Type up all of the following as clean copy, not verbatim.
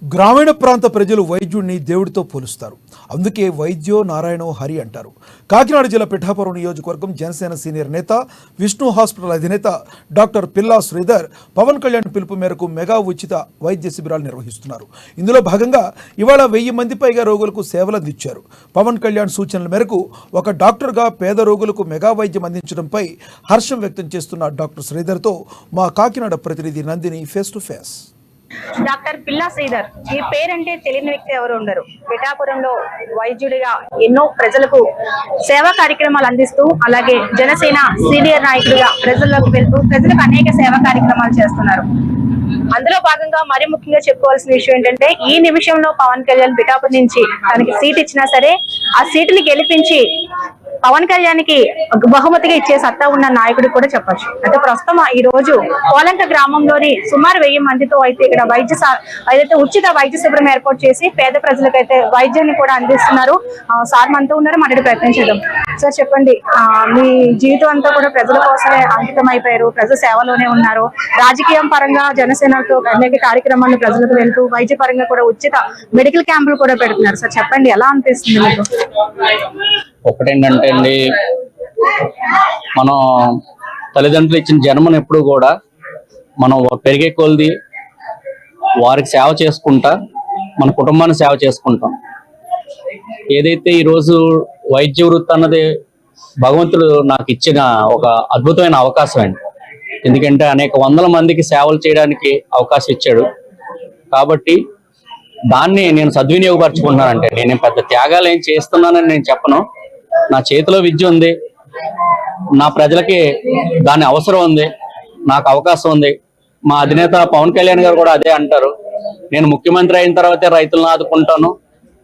గ్రామీణ ప్రాంత ప్రజలు వైద్యుడిని దేవుడితో పోలుస్తారు. అందుకే వైద్యో నారాయణో హరి అంటారు. కాకినాడ జిల్లా పిఠాపురం నియోజకవర్గం జనసేన సీనియర్ నేత, విష్ణు హాస్పిటల్ అధినేత డాక్టర్ పిల్లా శ్రీధర్ పవన్ కళ్యాణ్ పిలుపు మేరకు మెగా ఉచిత వైద్య శిబిరాలు నిర్వహిస్తున్నారు. ఇందులో భాగంగా ఇవాళ 1000 మంది పైగా రోగులకు సేవలు అందించారు. పవన్ కళ్యాణ్ సూచనల మేరకు ఒక డాక్టర్గా పేద రోగులకు మెగా వైద్యం అందించడంపై హర్షం వ్యక్తం చేస్తున్న డాక్టర్ శ్రీధర్తో మా కాకినాడ ప్రతినిధి Nandini face to face. Doctor పిల్లా శ్రీధర్ ఈ పేరంటే తెలియని వ్యక్తి ఎవరు ఉండరు. పిఠాపురంలో వైద్యుడిగా ఎన్నో ప్రజలకు సేవా కార్యక్రమాలు అందిస్తూ, అలాగే జనసేన సీనియర్ నాయకుడిగా ప్రజల్లోకి వెళ్తూ ప్రజలకు అనేక సేవా కార్యక్రమాలు చేస్తున్నారు. అందులో భాగంగా మరి ముఖ్యంగా చెప్పుకోవాల్సిన విషయం ఏంటంటే, ఈ నిమిషంలో పవన్ కళ్యాణ్ పిఠాపురం నుంచి తనకి సీట్ ఇచ్చినా సరే ఆ సీటుని గెలిపించి పవన్ కళ్యాణ్కి బహుమతిగా ఇచ్చే సత్తా ఉన్న నాయకుడు కూడా చెప్పొచ్చు. అయితే ప్రస్తుతం ఈ రోజు కోలంక గ్రామంలోని సుమారు 1000 మందితో అయితే ఇక్కడ ఏదైతే ఉచిత వైద్య శిబిరం ఏర్పాటు చేసి పేద ప్రజలకైతే వైద్యాన్ని కూడా అందిస్తున్నారు. సార్ మనతో ఉన్నారు, మాట్లాడే ప్రయత్నం చేద్దాం. సార్ చెప్పండి, మీ జీవితం అంతా కూడా ప్రజల కోసమే అంకితం అయిపోయారు, ప్రజల సేవలోనే ఉన్నారు. రాజకీయం పరంగా జనసేనతో అనేక కార్యక్రమాలను ప్రజలకు వెళ్తూ వైద్య పరంగా కూడా ఉచిత మెడికల్ క్యాంపులు కూడా పెడుతున్నారు. సార్ చెప్పండి, ఎలా అనిపిస్తుంది మీకు? ఒకటేంటంటే అండి, మనం తల్లిదండ్రులు ఇచ్చిన జన్మను ఎప్పుడు కూడా మనం పెరిగే కొలది వారికి సేవ చేసుకుంటా మన కుటుంబాన్ని సేవ చేసుకుంటాం. ఏదైతే ఈరోజు వైద్య వృత్తి అన్నది భగవంతుడు నాకు ఇచ్చిన ఒక అద్భుతమైన అవకాశం అండి. ఎందుకంటే అనేక వందల మందికి సేవలు చేయడానికి అవకాశం ఇచ్చాడు. కాబట్టి దాన్ని నేను సద్వినియోగపరచుకుంటున్నానంటే, నేను పెద్ద త్యాగాలు ఏం చేస్తున్నానని నేను చెప్పను. నా చేతిలో విద్య ఉంది, నా ప్రజలకి దాని అవసరం ఉంది, నాకు అవకాశం ఉంది. మా అధినేత పవన్ కళ్యాణ్ గారు కూడా అదే అంటారు. నేను ముఖ్యమంత్రి అయిన తర్వాతే రైతులను ఆదుకుంటాను,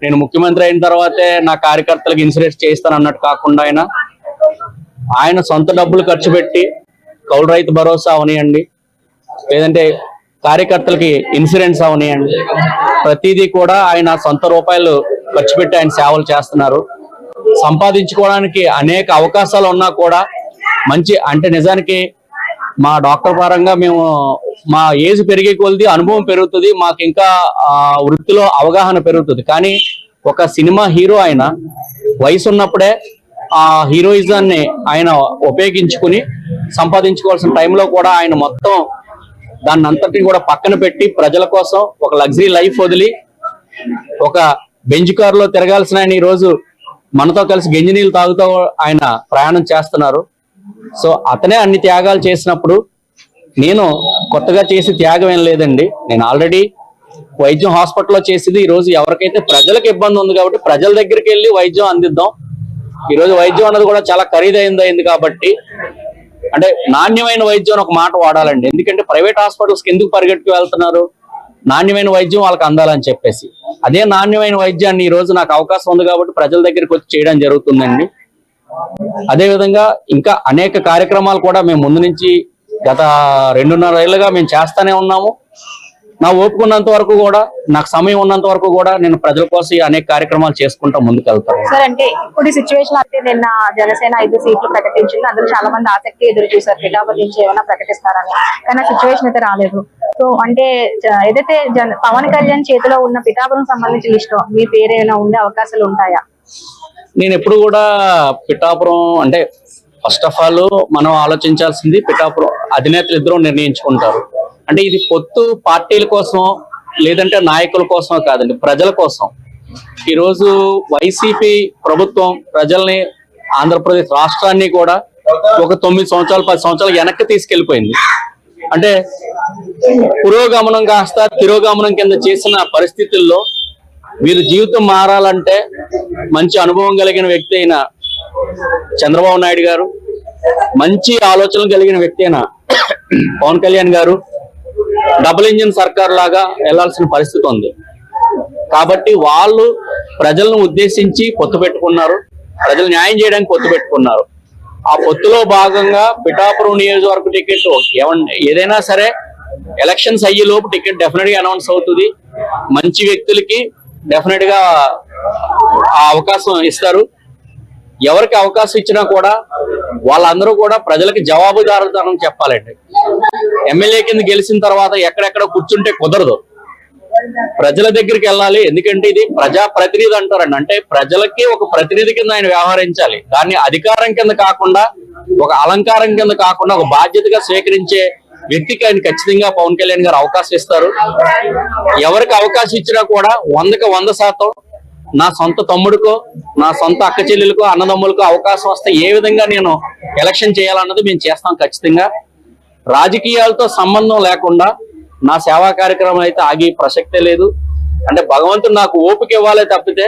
నేను ముఖ్యమంత్రి అయిన తర్వాతే నా కార్యకర్తలకు ఇన్సూరెన్స్ చేయిస్తాను అన్నట్టు కాకుండా ఆయన సొంత డబ్బులు ఖర్చు పెట్టి కౌలు రైతు భరోసా అవనియండి, లేదంటే కార్యకర్తలకి ఇన్సూరెన్స్ అవనియండి, ప్రతిదీ కూడా ఆయన సొంత రూపాయలు ఖర్చు పెట్టి ఆయన సేవలు చేస్తున్నారు. సంపాదించుకోవడానికి అనేక అవకాశాలు ఉన్నా కూడా మంచి అంటే నిజానికి మా డాక్టర్ పరంగా మేము మా ఏజ్ పెరిగే కొలది అనుభవం పెరుగుతుంది, మాకు ఇంకా వృత్తిలో అవగాహన పెరుగుతుంది. కానీ ఒక సినిమా హీరో ఆయన వయసు ఉన్నప్పుడే ఆ హీరోయిజాన్ని ఆయన ఉపయోగించుకుని సంపాదించుకోవాల్సిన టైంలో కూడా ఆయన మొత్తం దాన్ని అంతటిని కూడా పక్కన పెట్టి ప్రజల కోసం ఒక లగ్జరీ లైఫ్ వదిలి ఒక బెంచ్ కారులో తిరగాల్సిన ఆయన ఈరోజు మనతో కలిసి గంజి నీళ్ళు తాగుతూ ఆయన ప్రయాణం చేస్తున్నారు. సో అతనే అన్ని త్యాగాలు చేసినప్పుడు నేను కొత్తగా చేసి త్యాగం ఏం లేదండి. నేను ఆల్రెడీ వైద్యం హాస్పిటల్లో చేసేది ఈరోజు ఎవరికైతే ప్రజలకు ఇబ్బంది ఉంది కాబట్టి ప్రజల దగ్గరికి వెళ్ళి వైద్యం అందిద్దాం. ఈరోజు వైద్యం అన్నది కూడా చాలా ఖరీదైంది కాబట్టి అంటే నాణ్యమైన వైద్యం ఒక మాట వాడాలండి. ఎందుకంటే ప్రైవేట్ హాస్పిటల్స్కి ఎందుకు పరిగెట్టుకు వెళ్తున్నారు? నాణ్యమైన వైద్యం వాళ్ళకి అందాలని చెప్పేసి. అదే నాణ్యమైన వైద్యాన్ని ఈ రోజు నాకు అవకాశం ఉంది కాబట్టి ప్రజల దగ్గరికి వచ్చి చేయడం జరుగుతుందండి. అదేవిధంగా ఇంకా అనేక కార్యక్రమాలు కూడా మేము ముందు నుంచి గత 2.5 ఏళ్ళుగా మేము చేస్తానే ఉన్నాము. నా ఓపుకున్నంత వరకు కూడా, నాకు సమయం ఉన్నంత వరకు కూడా నేను ప్రజల కోసం అనేక కార్యక్రమాలు చేసుకుంటా ముందుకు వెళ్తాను. సార్ అంటే ఇప్పుడు ఈ సిచ్యువేషన్ అయితే నిన్న జనసేన 5 సీట్లు ప్రకటించింది. అందులో చాలా మంది ఆసక్తి ఎదురు చూసారు పిఠాపురం నుంచి ఏమైనా ప్రకటిస్తారని. కానీ ఆ సిచ్యువేషన్ అయితే రాలేదు. సో అంటే ఏదైతే పవన్ కళ్యాణ్ చేతిలో ఉన్న పిఠాపురం సంబంధించిన లిస్ట్ మీ పేరేమైనా ఉండే అవకాశాలు ఉంటాయా? నేను ఎప్పుడు కూడా పిఠాపురం అంటే ఫస్ట్ ఆఫ్ ఆల్ మనం ఆలోచించాల్సింది పిఠాపురం అధినేతలు ఇద్దరు నిర్ణయించుకుంటారు. అంటే ఇది పొత్తు పార్టీల కోసం లేదంటే నాయకుల కోసం కాదండి, ప్రజల కోసం. ఈరోజు వైసీపీ ప్రభుత్వం ప్రజల్ని, ఆంధ్రప్రదేశ్ రాష్ట్రాన్ని కూడా ఒక 9 సంవత్సరాలు 10 సంవత్సరాలు వెనక్కి తీసుకెళ్లిపోయింది. అంటే పురోగమనం కాస్త తిరోగమనం కింద చేసిన పరిస్థితుల్లో వీరు జీవితం మారాలంటే మంచి అనుభవం కలిగిన వ్యక్తి అయిన చంద్రబాబు నాయుడు గారు, మంచి ఆలోచనలు కలిగిన వ్యక్తి అయిన పవన్ కళ్యాణ్ గారు డబుల్ ఇంజిన్ సర్కార్ లాగా వెళ్లాల్సిన పరిస్థితి ఉంది. కాబట్టి వాళ్ళు ప్రజలను ఉద్దేశించి పొత్తు పెట్టుకున్నారు, ప్రజలు న్యాయం చేయడానికి పొత్తు పెట్టుకున్నారు. ఆ పొత్తులో భాగంగా పిఠాపురం నియోజకవర్గ టికెట్ ఏదైనా సరే ఎలక్షన్స్ అయ్యే లోపు టికెట్ డెఫినెట్ గా అనౌన్స్ అవుతుంది. మంచి వ్యక్తులకి డెఫినెట్ గా ఆ అవకాశం ఇస్తారు. ఎవరికి అవకాశం ఇచ్చినా కూడా వాళ్ళందరూ కూడా ప్రజలకి జవాబుదారుతనం చెప్పాలండి. ఎమ్మెల్యే కింద గెలిచిన తర్వాత ఎక్కడెక్కడ కూర్చుంటే కుదరదు. ప్రజల దగ్గరికి వెళ్ళాలి. ఎందుకంటే ఇది ప్రజా ప్రతినిధి అంటారండి. అంటే ప్రజలకి ఒక ప్రతినిధి కింద ఆయన వ్యవహరించాలి. దాన్ని అధికారం కింద కాకుండా, ఒక అలంకారం కింద కాకుండా, ఒక బాధ్యతగా స్వీకరించే వ్యక్తికి ఆయన ఖచ్చితంగా పవన్ కళ్యాణ్ గారు అవకాశం ఇస్తారు. ఎవరికి అవకాశం ఇచ్చినా కూడా 100కి 100% నా సొంత తమ్ముడికో, నా సొంత అక్క చెల్లెలకో, అన్నదమ్ములకో అవకాశం వస్తే ఏ విధంగా నేను ఎలక్షన్ చేయాలన్నది మేము చేస్తాం ఖచ్చితంగా. రాజకీయాలతో సంబంధం లేకుండా నా సేవా కార్యక్రమం అయితే ఆగి ప్రసక్తే లేదు. అంటే భగవంతుడు నాకు ఓపిక ఇవ్వాలే తప్పితే,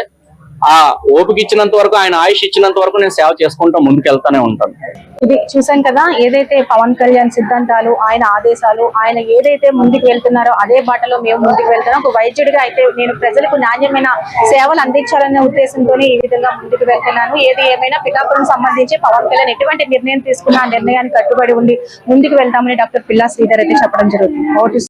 ఆ ఓపిక ఇచ్చినంత వరకు, ఆయన ఆయుష్ ఇచ్చినంత వరకు నేను సేవ చేసుకుంటూ ముందుకెళ్తానే ఉంటాను. ఇది చూసాం కదా, ఏదైతే పవన్ కళ్యాణ్ సిద్ధాంతాలు, ఆయన ఆదేశాలు, ఆయన ఏదైతే ముందుకు వెళ్తున్నారో అదే బాటలో మేము ముందుకు వెళ్తున్నాం. ఒక వైద్యుడిగా అయితే నేను ప్రజలకు నాణ్యమైన సేవలు అందించాలనే ఉద్దేశంతోనే ఈ విధంగా ముందుకు వెళ్తున్నాను. ఏది ఏమైనా పిఠాపురం సంబంధించి పవన్ కళ్యాణ్ ఎటువంటి నిర్ణయం తీసుకున్న ఆ నిర్ణయానికి కట్టుబడి ఉండి ముందుకు వెళ్తామని డాక్టర్ పిల్లా శ్రీధర్ అయితే చెప్పడం జరుగుతుంది.